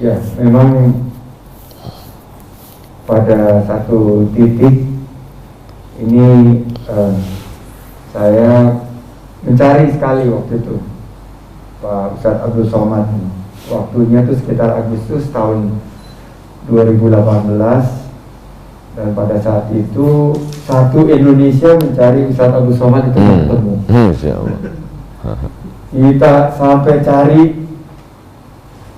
Ya, memang pada satu titik ini saya mencari sekali waktu itu Pak Ustadz Abdul Somad. Waktunya itu sekitar Agustus tahun 2018, dan pada saat itu satu Indonesia mencari Ustadz Abdul Somad itu ketemu. Kita sampai cari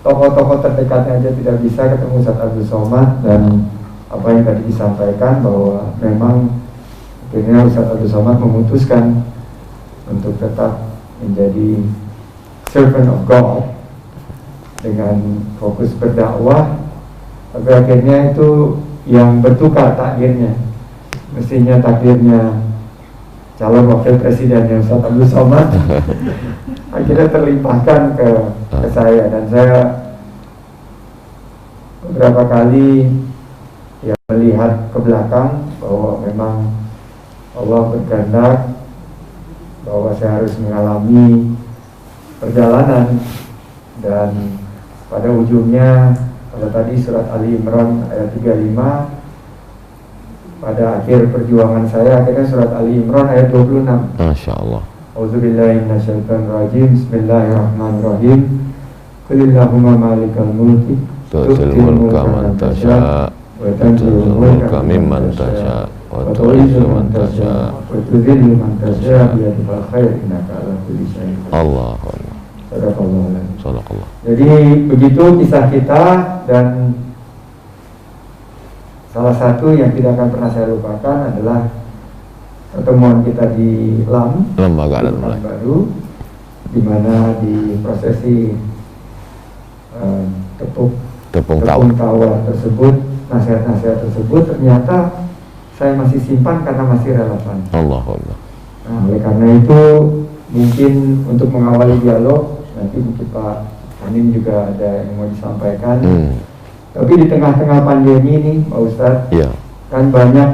tokoh-tokoh terdekatnya aja tidak bisa ketemu Ustadz Abdul Somad, dan apa yang tadi disampaikan bahwa memang akhirnya Ustadz Abdul Somad memutuskan untuk tetap menjadi servant of God dengan fokus berdakwah, tapi akhirnya itu yang bertukar takdirnya. Mestinya takdirnya calon wakil presiden yang Ustadz Abdul Somad akhirnya terlimpahkan ke saya, dan saya beberapa kali ya melihat ke belakang bahwa memang Allah berkehendak bahwa saya harus mengalami perjalanan, dan pada ujungnya pada tadi surat Ali Imran ayat 35, pada akhir perjuangan saya akhirnya surat Ali Imran ayat 26. Masya Allah. Auzubillahi minasyaitonirrajim. Bismillahirrahmanirrahim. Qulillahumma malikal mulki tu'til mulka man tasya wa tanzilul mulka mimman tasya wa tu'izzu man tasya wa tudhillu man tasya biyadikal khair innaka ala kulli syai'in qadir. Allah. Sadaqallah. Jadi begitu kisah kita, dan salah satu yang tidak akan pernah saya lupakan adalah pertemuan kita di Lembaga dan Baru, di mana di prosesi tepung tawar tersebut, nasihat-nasihat tersebut ternyata saya masih simpan karena masih relevan. Allah. Nah, oleh karena itu mungkin untuk mengawali dialog, nanti mungkin Pak Amin juga ada yang mau disampaikan. Tapi di tengah-tengah pandemi ini, Pak Ustadz, kan banyak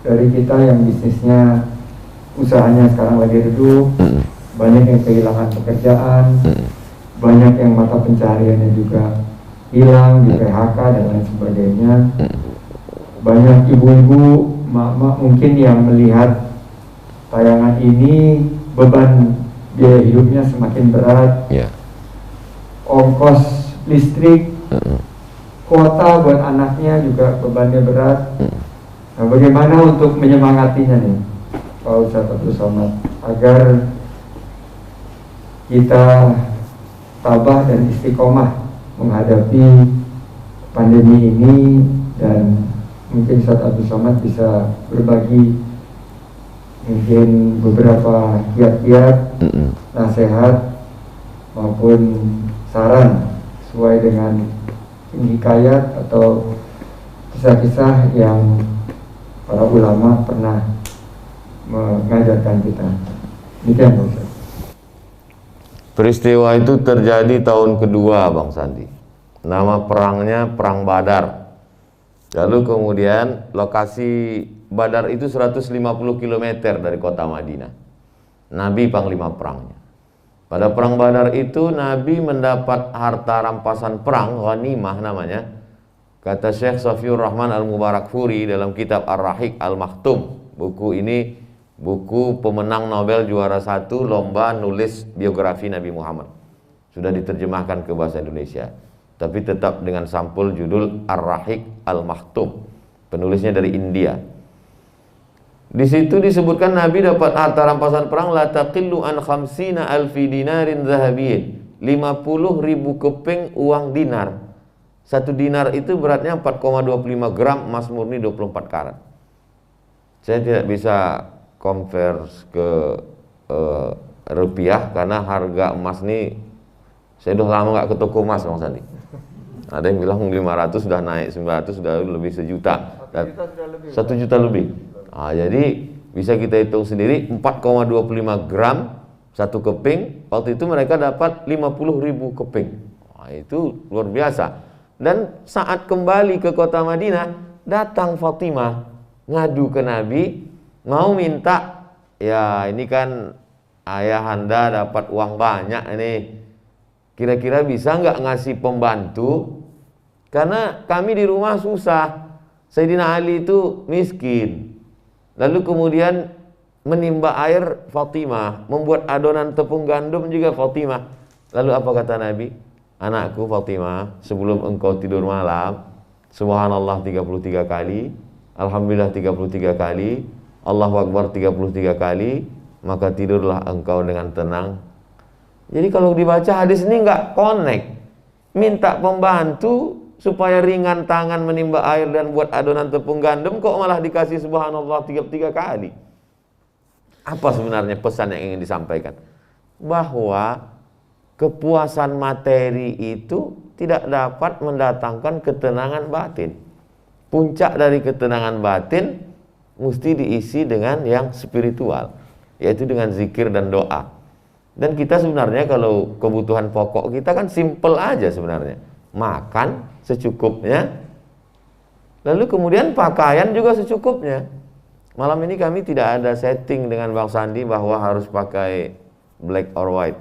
dari kita yang bisnisnya, usahanya sekarang lagi redup, banyak yang kehilangan pekerjaan, banyak yang mata pencahariannya juga hilang, di PHK dan lain sebagainya. Banyak ibu-ibu, mak-mak mungkin yang melihat tayangan ini, beban biaya hidupnya semakin berat, ongkos listrik, kuota buat anaknya juga bebannya berat. Nah, bagaimana untuk menyemangatinya nih, Pak Ustadz Abdul Somad, agar kita tabah dan istiqomah menghadapi pandemi ini, dan mungkin Ustadz Abdul Somad bisa berbagi mungkin beberapa kiat-kiat, nasihat maupun saran sesuai dengan hikayat atau kisah-kisah yang para ulama pernah mengajarkan kita. Demikian, Pak Ustaz. Peristiwa itu terjadi tahun kedua, Bang Sandi. Nama perangnya Perang Badar. Lalu kemudian lokasi Badar itu 150 km dari kota Madinah. Nabi panglima perangnya. Pada perang Badar itu Nabi mendapat harta rampasan perang, ghanimah namanya. Kata Syekh Safiur Rahman Al-Mubarakfuri dalam kitab Ar-Rahiq Al-Maktum. Buku ini buku pemenang Nobel juara 1 lomba nulis biografi Nabi Muhammad. Sudah diterjemahkan ke bahasa Indonesia, tapi tetap dengan sampul judul Ar-Rahiq Al-Maktum. Penulisnya dari India. Di situ disebutkan Nabi dapat harta rampasan perang la taqillu an khamsina alfi dinarin zahabiyyin, 50.000 keping uang dinar. 1 dinar itu beratnya 4,25 gram emas murni 24 karat. Saya tidak bisa converse ke rupiah karena harga emas ini saya udah lama nggak ke toko emas, Bang Sandi. Ada yang bilang 500 sudah naik, 900 sudah lebih sejuta. 1 juta lebih. Nah, jadi bisa kita hitung sendiri 4,25 gram 1 keping. Waktu itu mereka dapat 50.000 keping. Nah, itu luar biasa. Dan saat kembali ke kota Madinah, datang Fatimah ngadu ke Nabi, mau minta, ya ini kan ayahanda dapat uang banyak ini, kira-kira bisa nggak ngasih pembantu Karena kami di rumah susah. Sayyidina Ali itu miskin. Lalu kemudian menimba air Fatimah, membuat adonan tepung gandum juga Fatimah. Lalu apa kata Nabi? Anakku Fatimah, sebelum engkau tidur malam, subhanallah 33 kali, alhamdulillah 33 kali, Allahu Akbar 33 kali, maka tidurlah engkau dengan tenang. Jadi kalau dibaca hadis ini nggak connect. Minta pembantu supaya ringan tangan menimba air dan buat adonan tepung gandum, kok malah dikasih subhanallah 33 kali. Apa sebenarnya pesan yang ingin disampaikan? Bahwa kepuasan materi itu tidak dapat mendatangkan ketenangan batin. Puncak dari ketenangan batin mesti diisi dengan yang spiritual, yaitu dengan zikir dan doa. Dan kita sebenarnya kalau kebutuhan pokok kita kan simple aja sebenarnya. Makan secukupnya, lalu kemudian pakaian juga secukupnya. Malam ini kami tidak ada setting dengan Bang Sandi bahwa harus pakai black or white,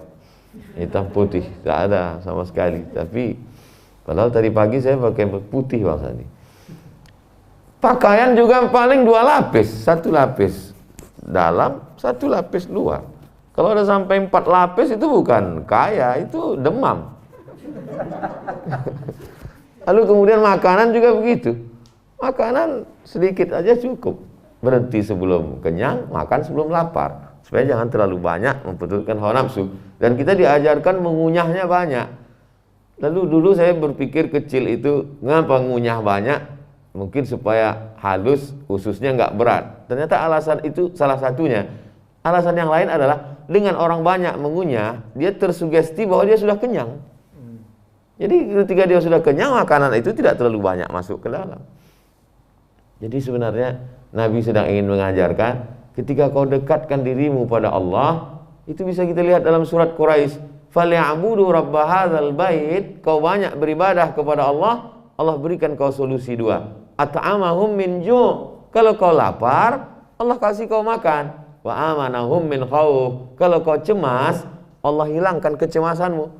hitam putih, tidak ada sama sekali. Tapi padahal tadi pagi saya pakai putih Bang Sandi. Pakaian juga paling 2 lapis, 1 lapis dalam, 1 lapis luar. Kalau ada sampai 4 lapis itu bukan kaya, itu demam. Lalu kemudian makanan juga begitu. Makanan sedikit aja cukup. Berhenti sebelum kenyang, makan sebelum lapar. Supaya jangan terlalu banyak memperturutkan hawa nafsu. Dan kita diajarkan mengunyahnya banyak. Lalu dulu saya berpikir kecil itu, ngapa ngunyah banyak? Mungkin supaya halus, ususnya nggak berat. Ternyata alasan itu salah satunya. Alasan yang lain adalah dengan orang banyak mengunyah, dia tersugesti bahwa dia sudah kenyang. Jadi ketika dia sudah kenyang, makanan itu tidak terlalu banyak masuk ke dalam. Jadi sebenarnya Nabi sedang ingin mengajarkan, ketika kau dekatkan dirimu pada Allah, itu bisa kita lihat dalam surat Quraisy, "Falyabudu rabb hadzal bait." Kau banyak beribadah kepada Allah, Allah berikan kau solusi 2. At'amahum min ju'. Kalau kau lapar, Allah kasih kau makan. Wa amanahum min khauf. Kalau kau cemas, Allah hilangkan kecemasanmu.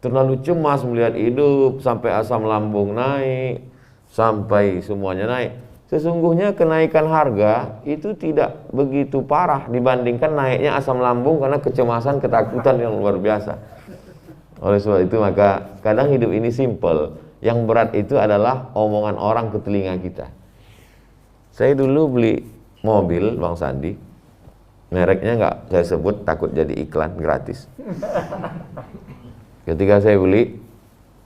Terlalu cemas melihat hidup, sampai asam lambung naik, sampai semuanya naik. Sesungguhnya kenaikan harga itu tidak begitu parah dibandingkan naiknya asam lambung karena kecemasan, ketakutan yang luar biasa. Oleh sebab itu maka kadang hidup ini simple. Yang berat itu adalah omongan orang ke telinga kita. Saya dulu beli mobil Bang Sandi, mereknya nggak saya sebut, takut jadi iklan gratis. Ketika saya beli,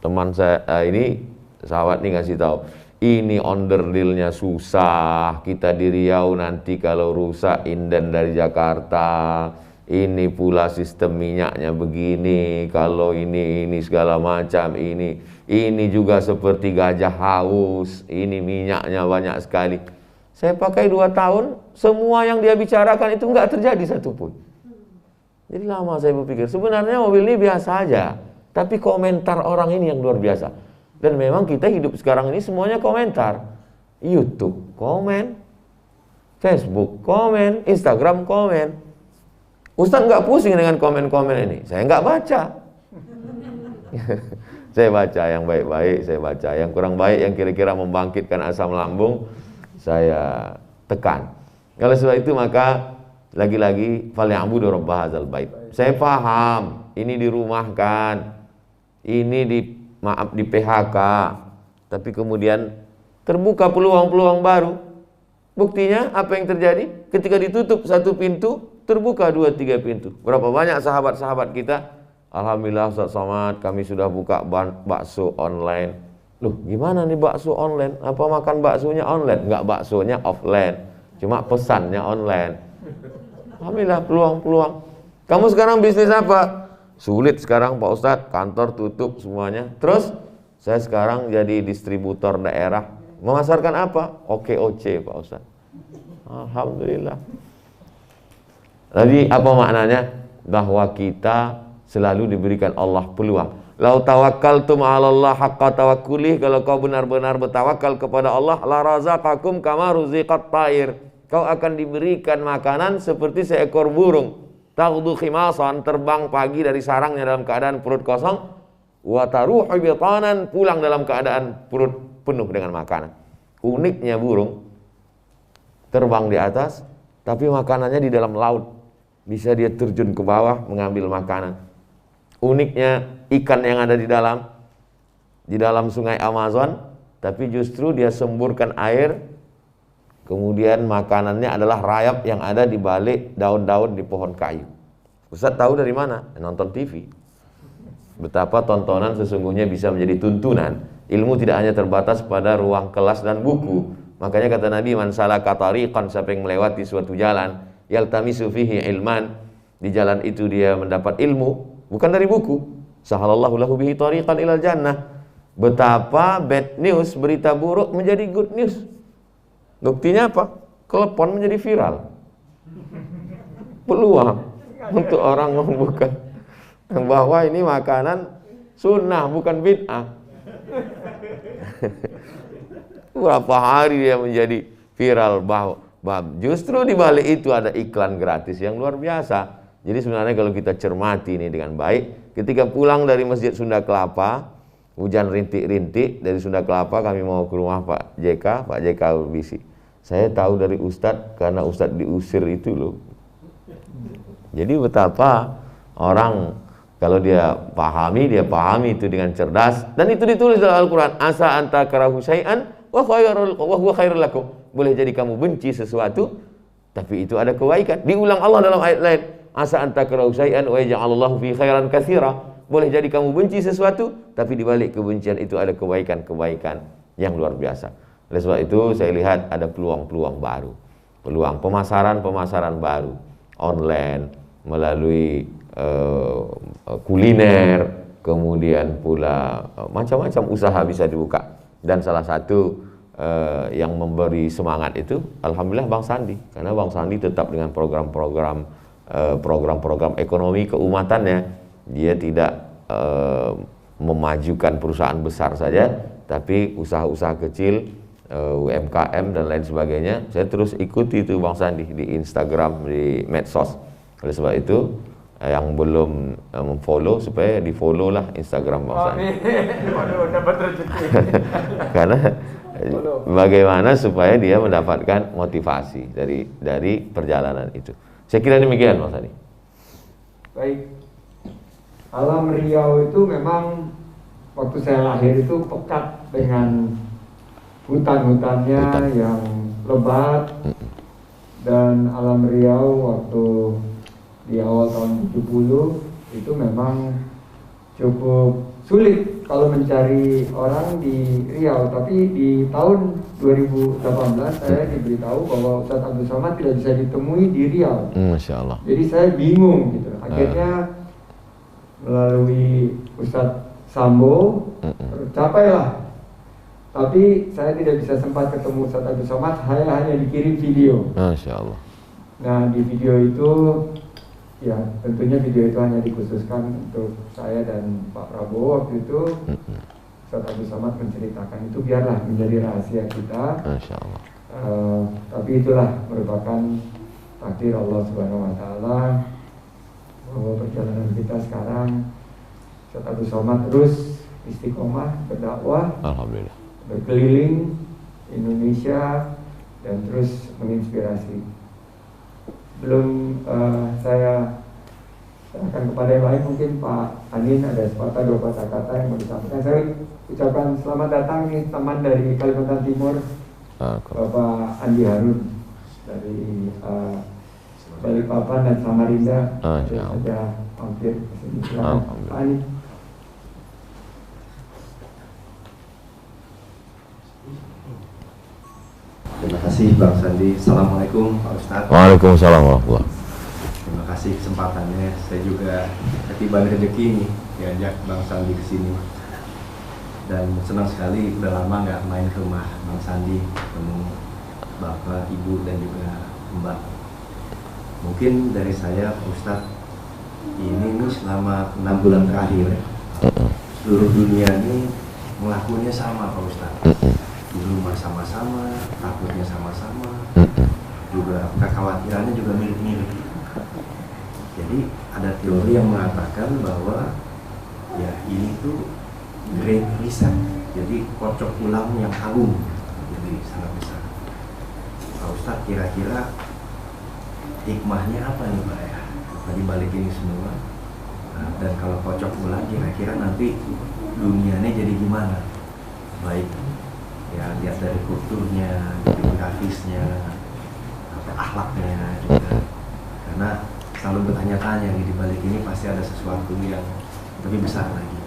teman saya ini sahabat nih ngasih tahu, ini onderdilnya susah, kita di Riau nanti kalau rusak inden dari Jakarta, ini pula sistem minyaknya begini, kalau ini segala macam, ini juga seperti gajah haus, ini minyaknya banyak sekali. Saya pakai 2 tahun, semua yang dia bicarakan itu nggak terjadi satupun. Jadi lama saya berpikir, sebenarnya mobil ini biasa aja, tapi komentar orang ini yang luar biasa. Dan memang kita hidup sekarang ini semuanya komentar. YouTube komen, Facebook komen, Instagram komen. Ustaz nggak pusing dengan komen-komen ini, saya nggak baca. Saya baca yang baik-baik, saya baca yang kurang baik, yang kira-kira membangkitkan asam lambung, saya tekan. Oleh sebab itu maka lagi-lagi falyabudu rabb hadzal bait. Saya paham, ini dirumahkan, ini di PHK, tapi kemudian terbuka peluang-peluang baru. Buktinya apa yang terjadi? Ketika ditutup 1 pintu, terbuka 2-3 pintu. Berapa banyak sahabat-sahabat kita, alhamdulillah Ustaz Somad, kami sudah buka bakso online. Loh, gimana nih bakso online? Apa makan baksonya online? Enggak, baksonya offline, cuma pesannya online. Alhamdulillah, peluang-peluang. Kamu sekarang bisnis apa? Sulit sekarang Pak Ustadz, kantor tutup semuanya. Terus saya sekarang jadi distributor daerah. Memasarkan apa? OKOC Pak Ustadz. Alhamdulillah. Jadi apa maknanya? Bahwa kita selalu diberikan Allah peluang. Lau tawakkaltum 'ala Allah haqqa tawakkulih, kalau kau benar-benar bertawakal kepada Allah, la razaqakum kama ruziqat ta'ir. Kau akan diberikan makanan seperti seekor burung. Taghdu khimasan, terbang pagi dari sarangnya dalam keadaan perut kosong. wa taruhu bitanan, pulang dalam keadaan perut penuh dengan makanan. Uniknya burung terbang di atas, tapi makanannya di dalam laut. Bisa dia terjun ke bawah mengambil makanan. Uniknya ikan yang ada di dalam sungai Amazon, tapi justru dia semburkan air, kemudian makanannya adalah rayap yang ada di balik daun-daun di pohon kayu. Ustaz tahu dari mana? Nonton TV. Betapa tontonan sesungguhnya bisa menjadi tuntunan. Ilmu tidak hanya terbatas pada ruang kelas dan buku. Makanya kata Nabi, man salaka tariqan, siapa yang melewati suatu jalan, yaltamisu fihi ilman, di jalan itu dia mendapat ilmu, bukan dari buku. Sahalallahu lahu bihi tariqan ilal jannah. Betapa bad news, berita buruk menjadi good news. Buktinya apa? Telepon menjadi viral. Peluang untuk orang membuka bahwa ini makanan sunnah, bukan bid'ah. Berapa hari dia menjadi viral, bahwa justru di balik itu ada iklan gratis yang luar biasa. Jadi sebenarnya kalau kita cermati ini dengan baik, ketika pulang dari Masjid Sunda Kelapa, hujan rintik-rintik dari Sunda Kelapa, kami mau ke rumah Pak JK berbisik. Saya tahu dari Ustadz karena Ustadz diusir itu loh. Jadi betapa orang kalau dia pahami itu dengan cerdas, dan itu ditulis dalam Al-Quran. Asa anta karahu syai'an wa huwa khairul lakum. Boleh jadi kamu benci sesuatu, tapi itu ada kebaikan. Diulang Allah dalam ayat lain. Asa anta karahu syai'an wa yaj'alallahu fi khairan katsira. Boleh jadi kamu benci sesuatu, tapi di balik kebencian itu ada kebaikan-kebaikan yang luar biasa. Oleh sebab itu saya lihat ada peluang-peluang baru. Peluang pemasaran baru. Online, melalui kuliner, kemudian pula macam-macam usaha bisa dibuka. Dan salah satu yang memberi semangat itu alhamdulillah Bang Sandi, karena Bang Sandi tetap dengan program-program ekonomi keumatannya. Dia tidak memajukan perusahaan besar saja, tapi usaha-usaha kecil, UMKM dan lain sebagainya. Saya terus ikuti itu Bang Sandi di Instagram, di medsos. Oleh sebab itu yang belum memfollow, supaya di follow lah Instagram Bang Sandi. Dapat rezeki. Karena bagaimana supaya dia mendapatkan motivasi dari perjalanan itu. Saya kira demikian Bang Sandi. Baik. Alam Riau itu memang waktu saya lahir itu pekat dengan hutan-hutannya yang lebat. Dan alam Riau waktu di awal tahun 70 itu memang cukup sulit kalau mencari orang di Riau. Tapi di tahun 2018 saya diberitahu bahwa Ustadz Abdul Somad tidak bisa ditemui di Riau. Masya Allah. Jadi saya bingung gitu. Akhirnya melalui Ustadz Sambo tercapailah. Tapi saya tidak bisa sempat ketemu Ustadz Abdul Somad, hanya dikirim video. Masya Allah. Nah di video itu, ya tentunya video itu hanya dikhususkan untuk saya dan Pak Prabowo waktu itu. Ustadz Abdul Somad menceritakan itu, biarlah menjadi rahasia kita. Masya Allah. Tapi itulah merupakan takdir Allah Subhanahu Wa Taala, bahwa perjalanan kita sekarang Ustadz Abdul Somad terus istiqomah berdakwah, alhamdulillah, berkeliling Indonesia dan terus menginspirasi. Belum saya serahkan kepada yang lain, mungkin Pak Anin ada sepatah dua patah kata yang mau disampaikan. Saya ucapkan selamat datang nih teman dari Kalimantan Timur, Bapak Andi Harun dari Balikpapan dan Samarinda. Saja hampir kesini. Pak Anin. Terima kasih Bang Sandi. Assalamualaikum Pak Ustadz. Waalaikumsalam warahmatullahi. Terima kasih kesempatannya. Saya juga ketiban rezeki nih diajak Bang Sandi ke sini. Dan senang sekali udah lama nggak main ke rumah Bang Sandi, ketemu Bapak, Ibu dan juga Mbak. Mungkin dari saya Pak Ustadz, ini nih selama 6 bulan terakhir seluruh dunia ini melakukannya sama Pak Ustadz. Di rumah sama-sama, takutnya sama-sama, juga kekhawatirannya juga mirip-mirip. Jadi ada teori yang mengatakan bahwa Ya ini tuh great reset, jadi kocok ulang yang agung, jadi sangat besar. Pak Ustadz, kira-kira hikmahnya apa nih Pak ya tadi balik ini semua? Nah, dan kalau kocok ulang kira-kira nanti dunianya jadi gimana? Baik ya, lihat dari kulturnya, demografisnya, akhlaknya juga. Karena selalu bertanya-tanya di balik ini pasti ada sesuatu yang lebih besar lagi.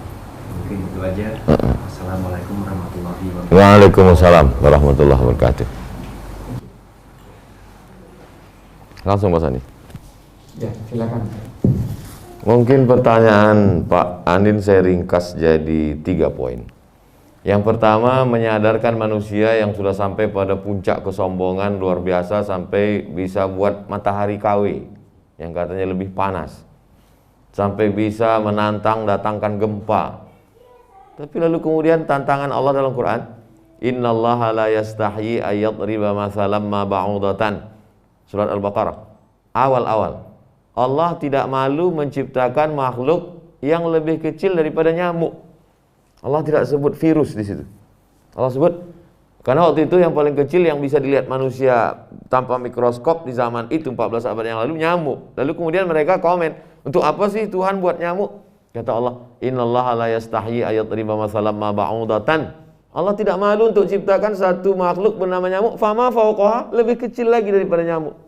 Mungkin itu aja. Assalamualaikum warahmatullahi wabarakatuh. Waalaikumsalam warahmatullahi wabarakatuh. Langsung Mas Andi. Ya, silakan. Mungkin pertanyaan Pak Andin saya ringkas jadi 3 poin. Yang pertama, menyadarkan manusia yang sudah sampai pada puncak kesombongan luar biasa sampai bisa buat matahari KW yang katanya lebih panas, sampai bisa menantang datangkan gempa. Tapi lalu kemudian tantangan Allah dalam Quran, innallaha la yastahyi ayyadriba mathalan ma ba'udatan, surat Al-Baqarah awal-awal. Allah tidak malu menciptakan makhluk yang lebih kecil daripada nyamuk. Allah tidak sebut virus di situ. Allah sebut, karena waktu itu yang paling kecil yang bisa dilihat manusia tanpa mikroskop di zaman itu 14 abad yang lalu nyamuk. Lalu kemudian mereka komen, untuk apa sih Tuhan buat nyamuk? Kata Allah, innallaha la yastahyi ayyadriba mathalan ma ba'udatan. Allah tidak malu untuk ciptakan satu makhluk bernama nyamuk, fama fauqaha, lebih kecil lagi daripada nyamuk.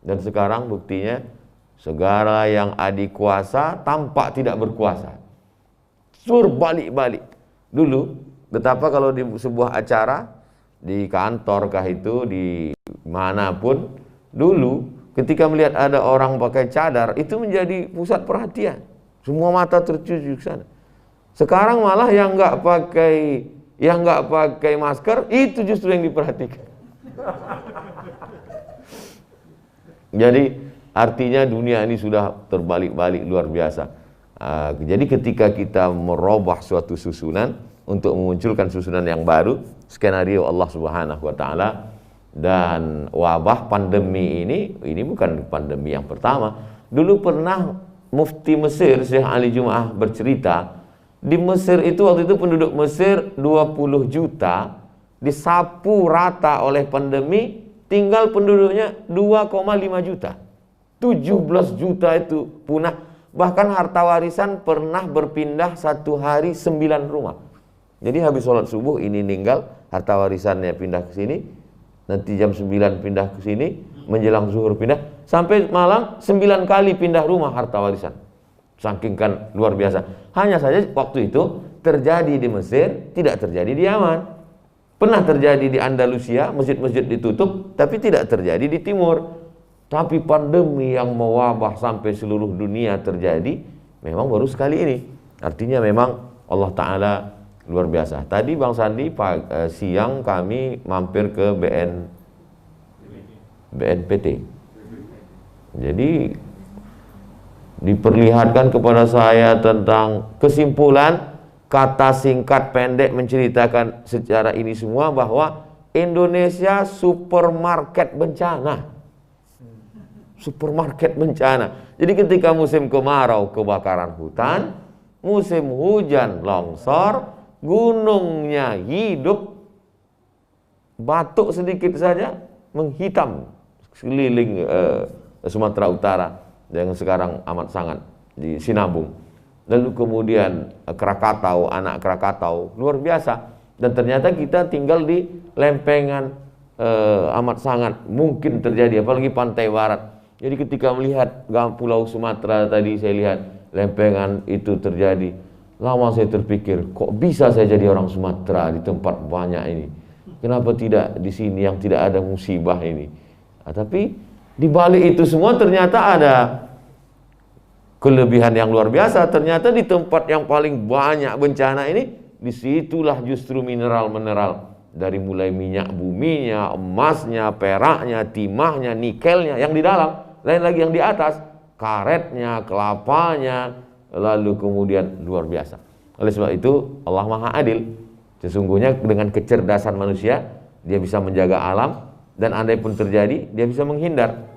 Dan sekarang buktinya segala yang adikuasa tampak tidak berkuasa. Sur balik-balik. Dulu betapa kalau di sebuah acara di kantor kah itu di manapun, dulu ketika melihat ada orang pakai cadar itu menjadi pusat perhatian. Semua mata tertuju ke sana. Sekarang malah yang nggak pakai masker itu justru yang diperhatikan. Jadi artinya dunia ini sudah terbalik-balik luar biasa. Jadi ketika kita merubah suatu susunan untuk memunculkan susunan yang baru, skenario Allah Subhanahu wa taala, dan wabah pandemi ini bukan pandemi yang pertama. Dulu pernah Mufti Mesir Syekh Ali Jum'ah bercerita, di Mesir itu waktu itu penduduk Mesir 20 juta, disapu rata oleh pandemi, tinggal penduduknya 2,5 juta. 17 juta itu punah. Bahkan harta warisan pernah berpindah satu hari 9 rumah. Jadi habis sholat subuh ini meninggal, harta warisannya pindah ke sini, nanti jam 9 pindah ke sini, menjelang zuhur pindah, sampai malam 9 kali pindah rumah harta warisan. Saking kan luar biasa. Hanya saja waktu itu terjadi di Mesir, tidak terjadi di Yaman. Pernah terjadi di Andalusia, masjid-masjid ditutup, tapi tidak terjadi di timur. Tapi pandemi yang mewabah sampai seluruh dunia terjadi memang baru sekali ini. Artinya memang Allah Ta'ala luar biasa. Tadi Bang Sandi siang kami mampir ke BNPT. Jadi diperlihatkan kepada saya tentang kesimpulan, kata singkat pendek menceritakan secara ini semua bahwa Indonesia supermarket bencana. Supermarket bencana. Jadi ketika musim kemarau kebakaran hutan, musim hujan longsor, gunungnya hidup, batuk sedikit saja menghitam sekeliling Sumatera Utara yang sekarang amat sangat di Sinabung. Lalu kemudian Krakatau, anak Krakatau luar biasa. Dan ternyata kita tinggal di lempengan amat sangat mungkin terjadi, apalagi pantai barat. Jadi ketika melihat Pulau Sumatera tadi, saya lihat lempengan itu terjadi. Lama saya terpikir, kok bisa saya jadi orang Sumatera di tempat banyak ini? Kenapa tidak di sini yang tidak ada musibah ini? Tapi di balik itu semua ternyata ada kelebihan yang luar biasa. Ternyata di tempat yang paling banyak bencana ini, disitulah justru mineral-mineral. Dari mulai minyak buminya, emasnya, peraknya, timahnya, nikelnya yang di dalam. Lain lagi yang di atas, karetnya, kelapanya, lalu kemudian luar biasa. Oleh sebab itu Allah Maha Adil. Sesungguhnya dengan kecerdasan manusia, dia bisa menjaga alam, dan andai pun terjadi, dia bisa menghindar.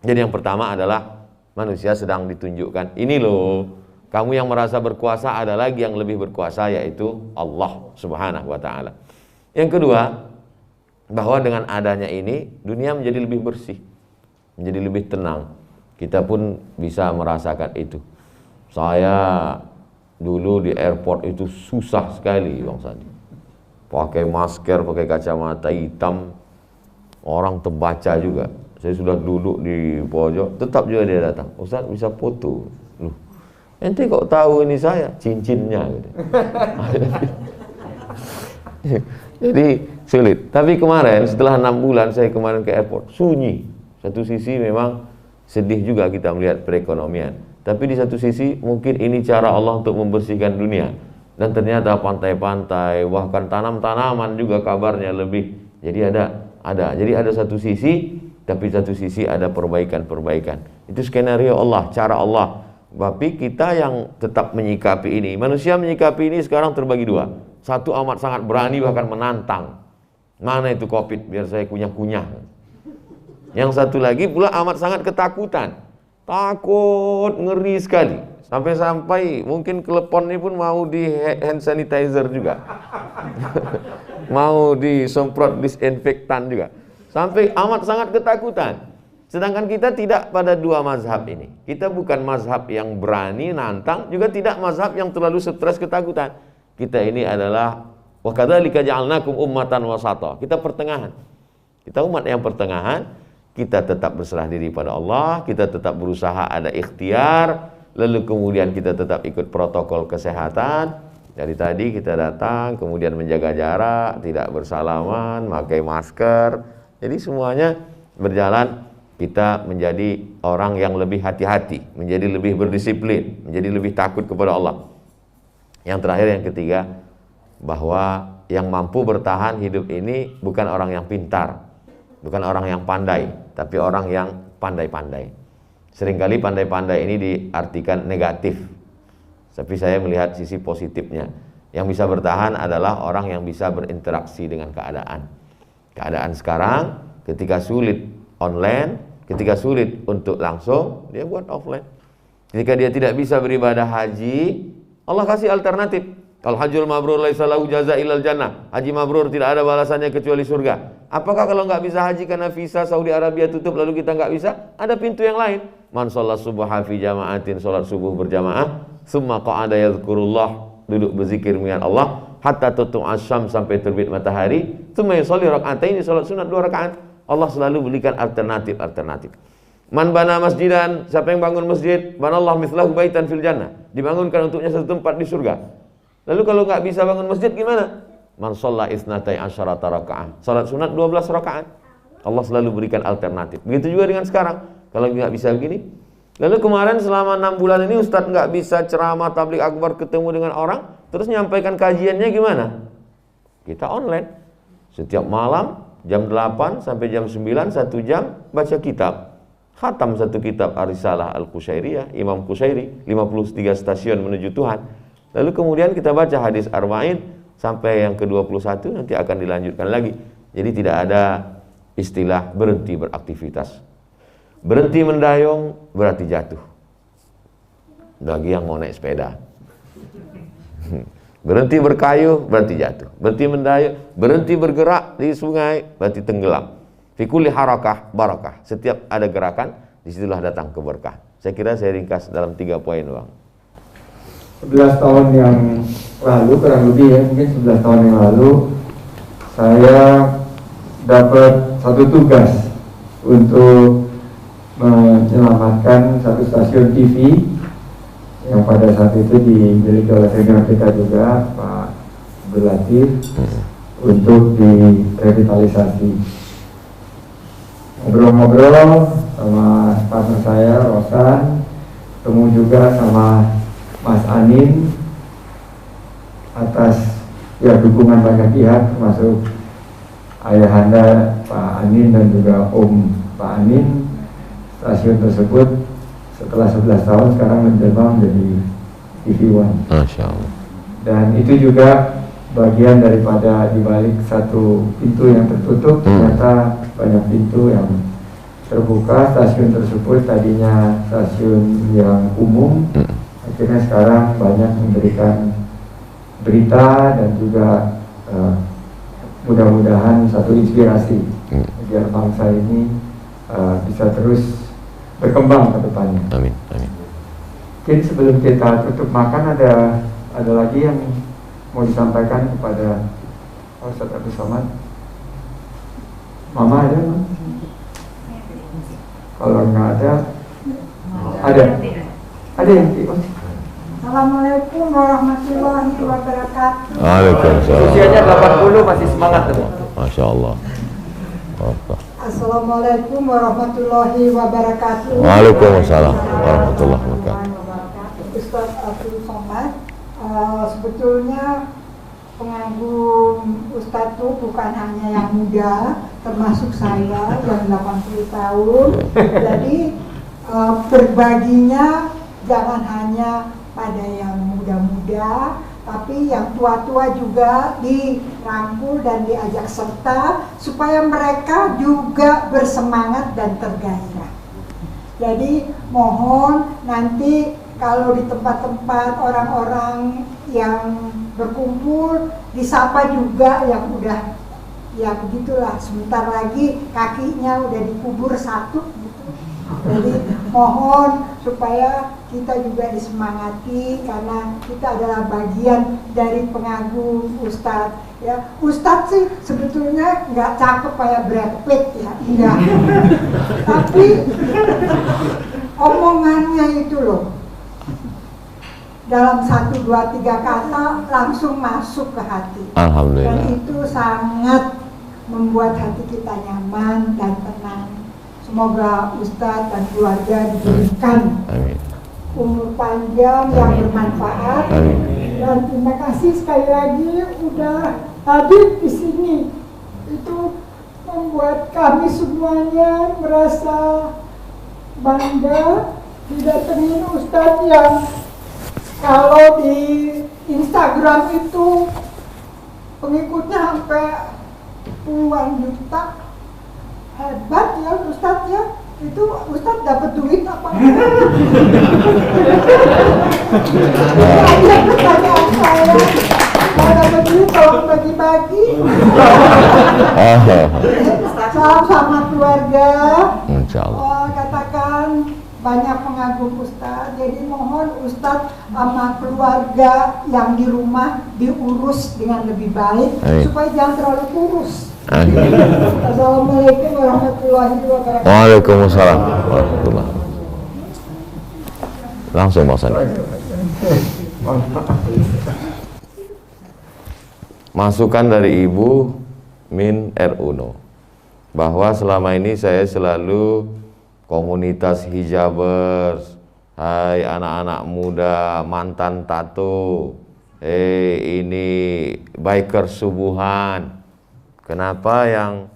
Jadi yang pertama adalah manusia sedang ditunjukkan, ini loh Kamu yang merasa berkuasa, ada lagi yang lebih berkuasa, yaitu Allah Subhanahu wa ta'ala. Yang kedua, bahwa dengan adanya ini dunia menjadi lebih bersih, menjadi lebih tenang. Kita pun bisa merasakan itu. Saya dulu di airport itu susah sekali, Bang Sandi. Pakai masker, pakai kacamata hitam, orang terbaca juga. Saya sudah duduk di pojok, tetap juga dia datang. Ustaz, bisa foto? Loh, ente kok tahu ini saya? Cincinnya gitu. Jadi sulit. Tapi kemarin setelah 6 bulan saya kemarin ke airport, sunyi. Satu sisi memang sedih juga kita melihat perekonomian. Tapi di satu sisi mungkin ini cara Allah untuk membersihkan dunia. Dan ternyata pantai-pantai, bahkan tanam-tanaman juga kabarnya lebih. Jadi Jadi ada satu sisi, tapi satu sisi ada perbaikan-perbaikan. Itu skenario Allah, cara Allah. Tapi kita yang tetap menyikapi ini, manusia menyikapi ini sekarang terbagi dua. Satu amat sangat berani bahkan menantang. Mana itu COVID, biar saya kunyah-kunyah. Yang satu lagi pula amat sangat ketakutan. Takut, ngeri sekali. Sampai-sampai mungkin klepon ini pun mau di hand sanitizer juga. Mau disemprot disinfektan juga. Sampai amat sangat ketakutan. Sedangkan kita tidak pada dua mazhab ini. Kita bukan mazhab yang berani, nantang, juga tidak mazhab yang terlalu stres ketakutan. Kita ini adalah wa kadzalika ja'alnakum ummatan wasata. Kita pertengahan. Kita umat yang pertengahan. Kita tetap berserah diri pada Allah, kita tetap berusaha ada ikhtiar, lalu kemudian kita tetap ikut protokol kesehatan. Dari tadi kita datang, kemudian menjaga jarak, tidak bersalaman, pakai masker. Jadi semuanya berjalan, kita menjadi orang yang lebih hati-hati, menjadi lebih berdisiplin, menjadi lebih takut kepada Allah. Yang terakhir, yang ketiga, bahwa yang mampu bertahan hidup ini bukan orang yang pintar, bukan orang yang pandai, tapi orang yang pandai-pandai. Seringkali pandai-pandai ini diartikan negatif, tapi saya melihat sisi positifnya. Yang bisa bertahan adalah orang yang bisa berinteraksi dengan keadaan. Keadaan sekarang, ketika sulit online, ketika sulit untuk langsung, dia buat offline. Ketika dia tidak bisa beribadah haji, Allah kasih alternatif. Al-hajjul mabrur laisa lahu jazaa illal jannah. Haji mabrur tidak ada balasannya kecuali surga. Apakah kalau nggak bisa haji karena visa Saudi Arabia tutup lalu kita nggak bisa? Ada pintu yang lain. Man sholat subha fi jama'atin, sholat subuh berjamaah, summa qa'ada yadhkurullah, duduk berzikir mengingat Allah, hatta tutu asyam, sampai terbit matahari, summa yusolli raka'ataini, sholat sunat 2 rakaat. Allah selalu berikan alternatif. Man bana masjidan, siapa yang bangun masjid, banallahu mithlahu baitan fil jannah, dibangunkan untuknya satu tempat di surga. Lalu kalau nggak bisa bangun masjid gimana? Man sholla isnatai asyarata raka'ah, salat sunat 12 rakaat. Allah selalu berikan alternatif. Begitu juga dengan sekarang. Kalau nggak bisa begini. Lalu kemarin selama 6 bulan ini Ustadz nggak bisa ceramah tabligh akbar, ketemu dengan orang, terus nyampaikan kajiannya gimana? Kita online. Setiap malam jam 8 sampai jam 9, 1 jam baca kitab. Khatam satu kitab Ar-Risalah Al-Qushairiyah, Imam Qushairi, 53 stasiun menuju Tuhan. Lalu kemudian kita baca hadis Arba'in sampai yang ke-21, nanti akan dilanjutkan lagi. Jadi tidak ada istilah berhenti beraktivitas. Berhenti mendayung berarti jatuh. Bagi yang mau naik sepeda. Berhenti berkayuh berarti jatuh. Berhenti mendayung, berhenti bergerak di sungai berarti tenggelam. Fi kulli harakah barakah. Setiap ada gerakan, disitulah datang keberkah. Saya kira saya ringkas dalam 3 poin, Bang. 11 tahun yang lalu, kurang lebih ya, mungkin 11 tahun yang lalu, saya dapat satu tugas untuk menyelamatkan satu stasiun TV yang pada saat itu dimiliki oleh senior kita juga, Pak Abdul Latif, untuk direvitalisasi. Ngobrol-ngobrol sama partner saya, Rosan, ketemu juga sama Mas Anin, atas ya dukungan banyak pihak, termasuk ayahanda Pak Anin dan juga Om Pak Anin. Stasiun tersebut setelah 11 tahun sekarang menjelma menjadi TV One. Masya Allah. Dan itu juga bagian daripada dibalik satu pintu yang tertutup, ternyata banyak pintu yang terbuka. Stasiun tersebut tadinya stasiun yang umum, akhirnya sekarang banyak memberikan berita dan juga mudah-mudahan satu inspirasi biar bangsa ini bisa terus berkembang ke depannya. Amin, amin. Mungkin sebelum kita tutup makan ada lagi yang mau disampaikan kepada Ustaz Abdul Somad. Mama ada, Mam? Kalau nggak ada yang Assalamualaikum warahmatullahi wabarakatuh. Waalaikumsalam. usianya 80 masih semangat tuh. Masya Allah. Assalamualaikum warahmatullahi wabarakatuh. Waalaikumsalam warahmatullahi wabarakatuh. Ustaz Abdul Somad, sebetulnya pengagum Ustadz itu bukan hanya yang muda, termasuk saya yang 80 tahun. Jadi berbaginya jangan hanya pada yang muda-muda, tapi yang tua-tua juga dirangkul dan diajak serta supaya mereka juga bersemangat dan tergairah. Jadi mohon nanti kalau di tempat-tempat orang-orang yang berkumpul disapa juga yang udah ya begitulah, sebentar lagi kakinya udah dikubur satu gitu. Jadi mohon supaya kita juga disemangati karena kita adalah bagian dari pengagum Ustadz ya. Ustadz sih sebetulnya nggak cakep kayak Brad Pitt ya, enggak. Tapi omongannya itu loh, dalam 1, 2, 3 kata langsung masuk ke hati. Alhamdulillah. Dan itu sangat membuat hati kita nyaman dan tenang. Semoga Ustadz dan keluarga diberikan umur panjang yang bermanfaat. Dan terima kasih sekali lagi udah hadir di sini. Itu membuat kami semuanya merasa bangga didatengin Ustadz yang kalau di Instagram itu pengikutnya sampai puluhan juta. Hebat ya Ustadz ya. Itu Ustadz dapat duit apa enggak? Itu aja pertanyaan saya. Kalau dapat duit tolong bagi-bagi. Salam sama keluarga. Insyaallah. Katakan banyak pengagum Ustadz, jadi mohon Ustadz sama keluarga yang di rumah diurus dengan lebih baik. Supaya jangan terlalu kurus. Assalamualaikum warahmatullahi wabarakatuh. Waalaikumsalam warahmatullahi. Langsung Mas Andi. Masukan dari Ibu Min Eruno bahwa selama ini saya selalu komunitas hijabers, hai anak-anak muda mantan tato, ini biker subuhan. Kenapa yang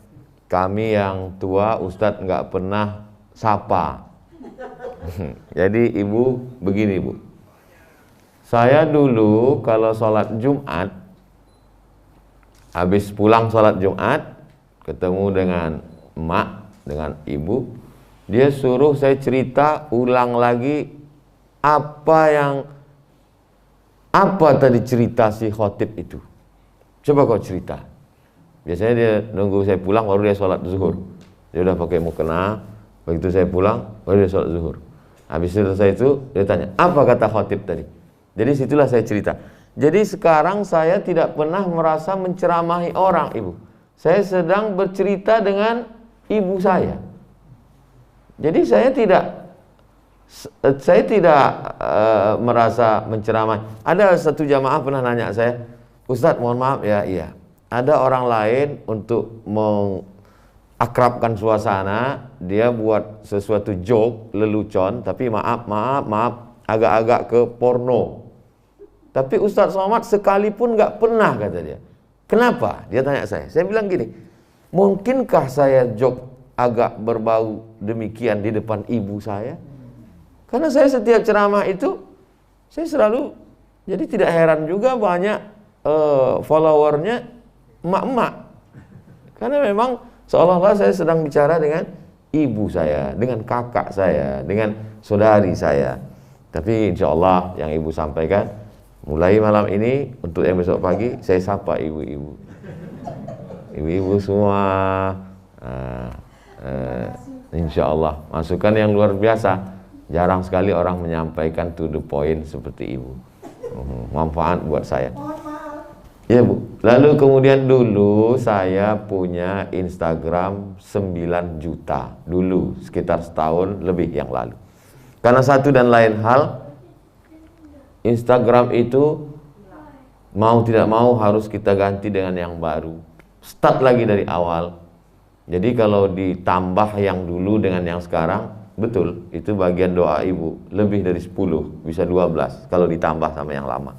kami yang tua Ustadz nggak pernah sapa? Jadi Ibu begini Bu, saya dulu kalau sholat Jumat, habis pulang sholat Jumat, ketemu dengan emak, dengan ibu, dia suruh saya cerita ulang lagi apa tadi cerita si khotib itu. Coba kau cerita. Biasanya dia nunggu saya pulang baru dia sholat zuhur. Dia udah pakai mukena, begitu saya pulang baru dia sholat zuhur. Habis selesai itu dia tanya, apa kata khotib tadi? Jadi situlah saya cerita. Jadi sekarang saya tidak pernah merasa menceramahi orang, Ibu. Saya sedang bercerita dengan ibu saya. Jadi saya tidak merasa menceramai. Ada satu jamaah pernah nanya saya, Ustadz mohon maaf ya, iya. Ada orang lain untuk mengakrabkan suasana, dia buat sesuatu joke, lelucon, tapi maaf, agak-agak ke porno. Tapi Ustadz Somad sekalipun nggak pernah, kata dia. Kenapa? Dia tanya saya bilang gini, mungkinkah saya joke agak berbau demikian di depan ibu saya? Karena saya setiap ceramah itu saya selalu, jadi tidak heran juga banyak followernya emak-emak. Karena memang seolah-olah saya sedang bicara dengan ibu saya, dengan kakak saya, dengan saudari saya. Tapi insya Allah yang ibu sampaikan mulai malam ini untuk yang besok pagi saya sapa ibu-ibu. Ibu-ibu semua, insya Allah masukan yang luar biasa. Jarang sekali orang menyampaikan to the point seperti ibu. Manfaat buat saya. Ya Bu. Lalu kemudian dulu saya punya Instagram 9 juta dulu, sekitar setahun lebih yang lalu. Karena satu dan lain hal, Instagram itu mau tidak mau harus kita ganti dengan yang baru. Start lagi dari awal. Jadi kalau ditambah yang dulu dengan yang sekarang, betul, itu bagian doa ibu. Lebih dari 10, bisa 12 kalau ditambah sama yang lama.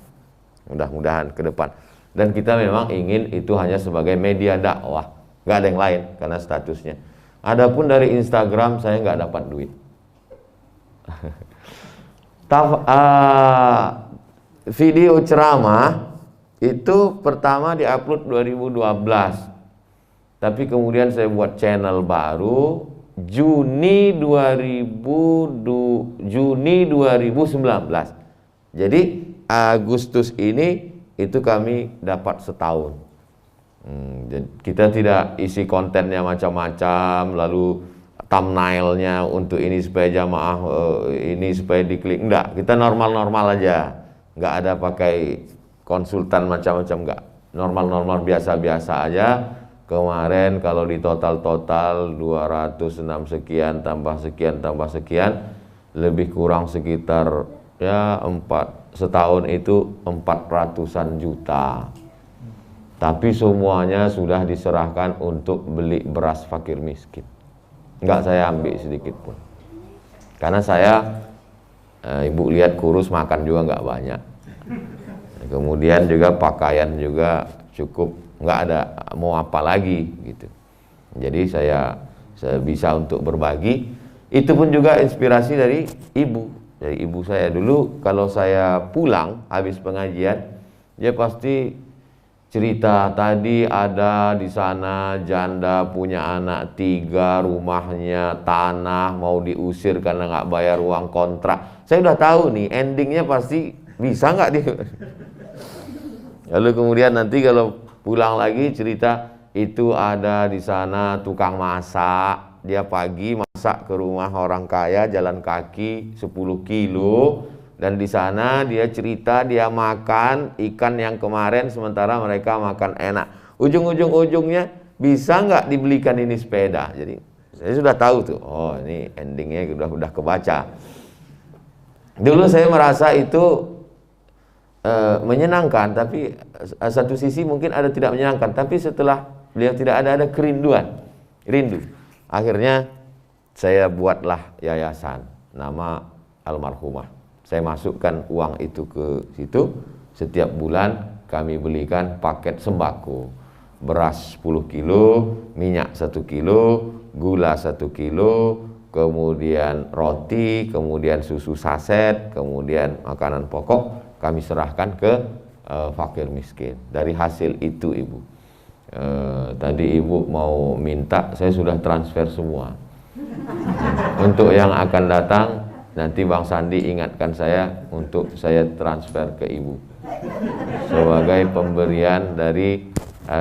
Mudah-mudahan ke depan. Dan kita memang ingin itu hanya sebagai media dakwah, nggak ada yang lain karena statusnya. Adapun dari Instagram saya nggak dapat duit. Video ceramah itu pertama diupload 2012, tapi kemudian saya buat channel baru Juni 2019. Jadi Agustus ini itu kami dapat setahun. Kita tidak isi kontennya macam-macam, lalu thumbnailnya untuk ini supaya jamaah ini supaya diklik, enggak, kita normal-normal aja, enggak ada pakai konsultan macam-macam, enggak, normal-normal biasa-biasa aja. Kemarin kalau di total 206 sekian tambah sekian lebih kurang sekitar ya setahun itu 400-an juta. Tapi semuanya sudah diserahkan untuk beli beras fakir miskin. Enggak saya ambil sedikit pun. Karena saya, ibu lihat kurus, makan juga enggak banyak. Kemudian juga pakaian juga cukup, enggak ada mau apa lagi gitu. Jadi saya bisa untuk berbagi. Itu pun juga inspirasi dari ibu. Dari ibu saya dulu kalau saya pulang habis pengajian, dia pasti cerita, tadi ada di sana janda punya anak 3, rumahnya tanah mau diusir karena nggak bayar uang kontrak. Saya udah tahu nih endingnya pasti bisa nggak dia. Lalu kemudian nanti kalau pulang lagi cerita, itu ada di sana tukang masak, dia pagi masak ke rumah orang kaya jalan kaki 10 kilo. Dan di sana dia cerita dia makan ikan yang kemarin sementara mereka makan enak. Ujung-ujungnya bisa nggak dibelikan ini sepeda. Jadi saya sudah tahu tuh, oh ini endingnya udah kebaca. Dulu saya merasa itu menyenangkan, tapi satu sisi mungkin ada tidak menyenangkan. Tapi setelah beliau tidak ada kerinduan, rindu. Akhirnya saya buatlah yayasan, nama almarhumah. Saya masukkan uang itu ke situ. Setiap bulan kami belikan paket sembako, beras 10 kilo, minyak 1 kilo, gula 1 kilo, kemudian roti, kemudian susu saset, kemudian makanan pokok kami serahkan ke fakir miskin. Dari hasil itu ibu, tadi ibu mau minta, saya sudah transfer semua. Untuk yang akan datang nanti Bang Sandi ingatkan saya untuk saya transfer ke ibu sebagai pemberian dari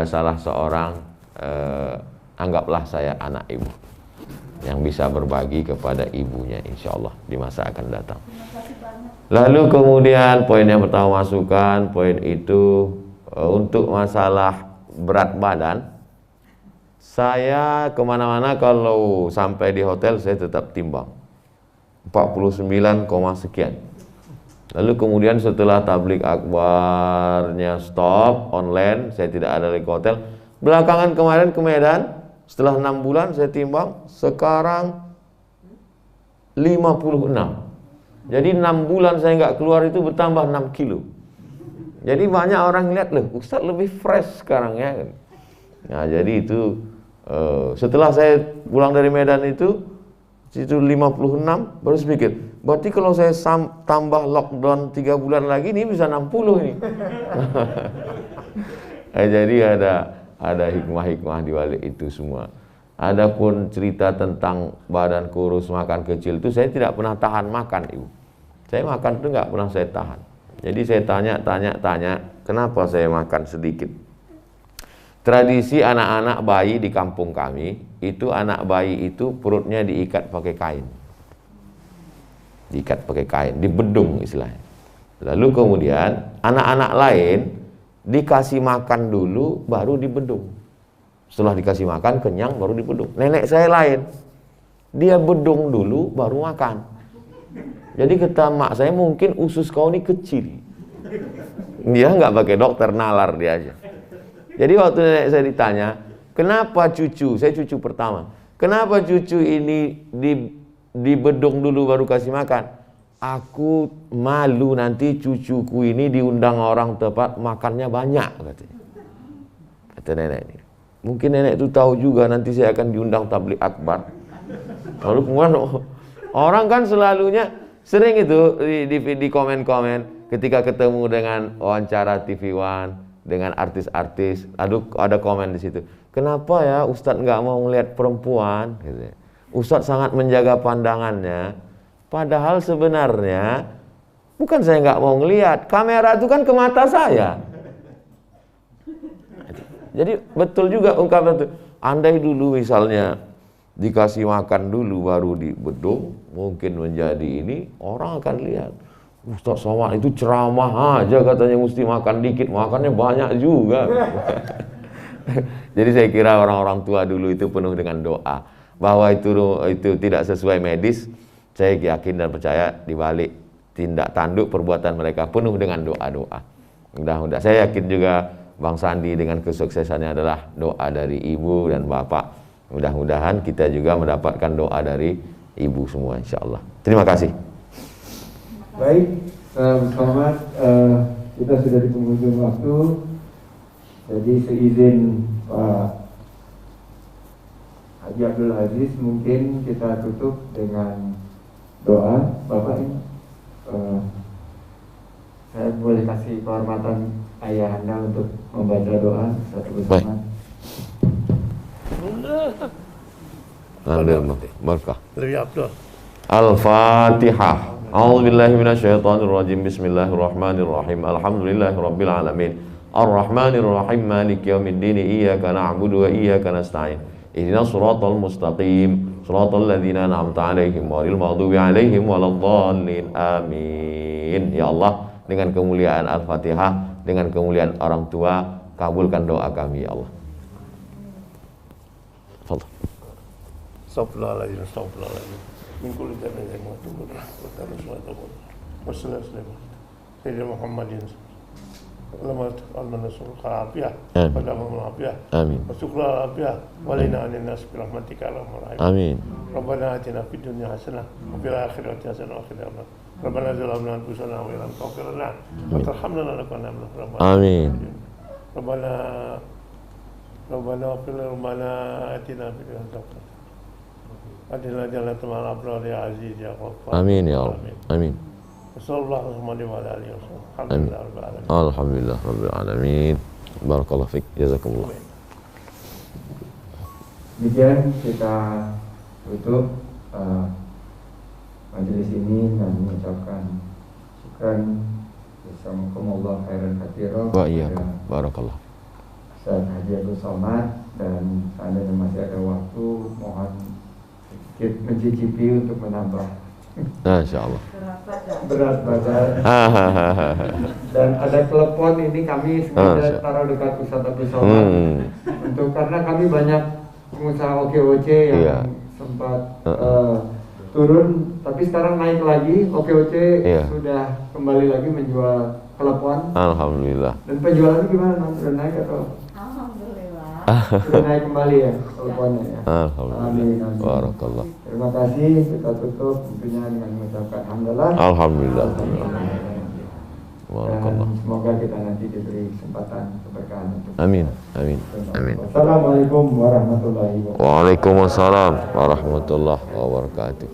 salah seorang, anggaplah saya anak ibu yang bisa berbagi kepada ibunya insya Allah di masa akan datang. Lalu kemudian poin yang pertama masukan, poin itu untuk masalah berat badan. Saya kemana-mana kalau sampai di hotel saya tetap timbang 49, sekian. Lalu kemudian setelah tablik akbarnya stop online, saya tidak ada lagi ke hotel. Belakangan kemarin ke Medan, setelah 6 bulan saya timbang, sekarang 56. Jadi 6 bulan saya nggak keluar itu bertambah 6 kilo. Jadi banyak orang lihat, loh Ustaz lebih fresh sekarang ya. Nah jadi itu setelah saya pulang dari Medan itu 56, baru pikir, berarti kalau saya tambah lockdown 3 bulan lagi ini bisa 60 ini. Jadi ada hikmah-hikmah di balik itu semua. Adapun cerita tentang badan kurus makan kecil itu saya tidak pernah tahan makan ibu. Saya makan itu nggak pernah saya tahan. Jadi saya tanya, kenapa saya makan sedikit? Tradisi anak-anak bayi di kampung kami, itu anak bayi itu perutnya diikat pakai kain. Diikat pakai kain, dibedung istilahnya. Lalu kemudian anak-anak lain dikasih makan dulu baru dibedung. Setelah dikasih makan kenyang baru dibedung. Nenek saya lain, dia bedung dulu baru makan. Jadi kata mak saya, mungkin usus kau ini kecil. Dia nggak pakai dokter, nalar dia aja. Jadi waktu nenek saya ditanya, kenapa cucu, saya cucu pertama, kenapa cucu ini dibedung dulu baru kasih makan? Aku malu nanti cucuku ini diundang orang tempat makannya banyak, katanya. Kata nenek ini. Mungkin nenek itu tahu juga nanti saya akan diundang tabligh akbar. Lalu kemudian orang kan selalunya sering itu di komen-komen ketika ketemu dengan wawancara TV One dengan artis-artis, ada komen di situ. Kenapa ya Ustadz nggak mau ngelihat perempuan? Gitu. Ustadz sangat menjaga pandangannya. Padahal sebenarnya bukan saya nggak mau ngelihat, kamera itu kan ke mata saya. Jadi betul juga ungkapan itu. Andai dulu misalnya dikasih makan dulu baru dibedung, mungkin menjadi ini, orang akan lihat. Ustaz Somad itu ceramah aja katanya mesti makan dikit, makannya banyak juga. Jadi saya kira orang-orang tua dulu itu penuh dengan doa. Bahwa itu tidak sesuai medis, saya yakin dan percaya di balik tindak tanduk perbuatan mereka penuh dengan doa-doa. Mudah-mudahan saya yakin juga Bang Sandi dengan kesuksesannya adalah doa dari ibu dan bapak. Mudah-mudahan kita juga mendapatkan doa dari ibu semua, insya Allah. Terima kasih. Baik, selamat. Kita sudah di penghujung waktu. Jadi seizin Pak Haji Abdul Aziz, mungkin kita tutup dengan doa. Bapak ini, saya boleh kasih kehormatan ayah anda untuk membaca doa satu bersama. Barakah. Lebih Abdul. Al-Fatihah. A'udzubillahi minasyaitonirrajim. Bismillahirrahmanirrahim. Alhamdulillahirabbil alamin. Arrahmanirrahim. Maliki yaumiddin. Iyyaka na'budu wa iyyaka nasta'in. Ihdinas shiratal mustaqim. Shiratal ladzina an'amta 'alaihim ghairil maghdubi 'alaihim waladdallin. Amin. Ya Allah, dengan kemuliaan Al-Fatihah, dengan kemuliaan orang tua, kabulkan doa kami ya Allah. Fadhil. Astagfirullahaladzim, astagfirullahaladzim. Min kulli dhanbin wa tubna wa tarasulahu. Wassallallahu Sayyidina Muhammadin. Allahumma almana sul kharafiyah. Allahumma afiyah. Amin. Wa syukra afiyah. Wa lina anin nas bi rahmatika Allahumma rahim. Amin. Rabbana atina fid dunya hasanah wa fil akhirati hasanah wa qina adzabannar. Rabbana zalamna anfusana wa illam taghfir lana wa tarhamna lanakunanna minadh dhalimin. Amin. Rabbana fil rabbana atina fid dunya hasanah. Adilna jannata ma'al abrar ya aziz ya ghaffar. Amin ya Allah. Amin. Sallallahu alaihi wa alihi wasallam. Alhamdulillah rabbil alamin. Barakallahu fik. Jazakumullah. Demikian kita tutup majelis ini dan mengucapkan syukran jazakumullah khairan katsiran. Wa iyyakum. Barakallah. Ustaz Haji Abdul Somad, dan seandainya masih ada waktu, mohon sedikit mencicipi untuk menambah Insyaallah. berat badan. Dan ada telepon ini kami sengaja taruh dekat Ustaz Abdul Somad untuk, karena kami banyak pengusaha OKOC yang sempat turun, tapi sekarang naik lagi. OKOC sudah kembali lagi menjual telepon. Alhamdulillah. Dan penjualannya gimana, Mas? Sudah naik atau? Sudah naik kembali ya teleponnya ya. Alhamdulillah. Amin. Barakallah. Terima kasih. Kita tutup tentunya dengan mengucapkan alhamdulillah. Alhamdulillah. Dan semoga kita nanti diberi kesempatan keberkahan untuk. Amin. Amin. Amin. Assalamualaikum warahmatullahi wabarakatuh. Waalaikumsalam warahmatullahi wabarakatuh.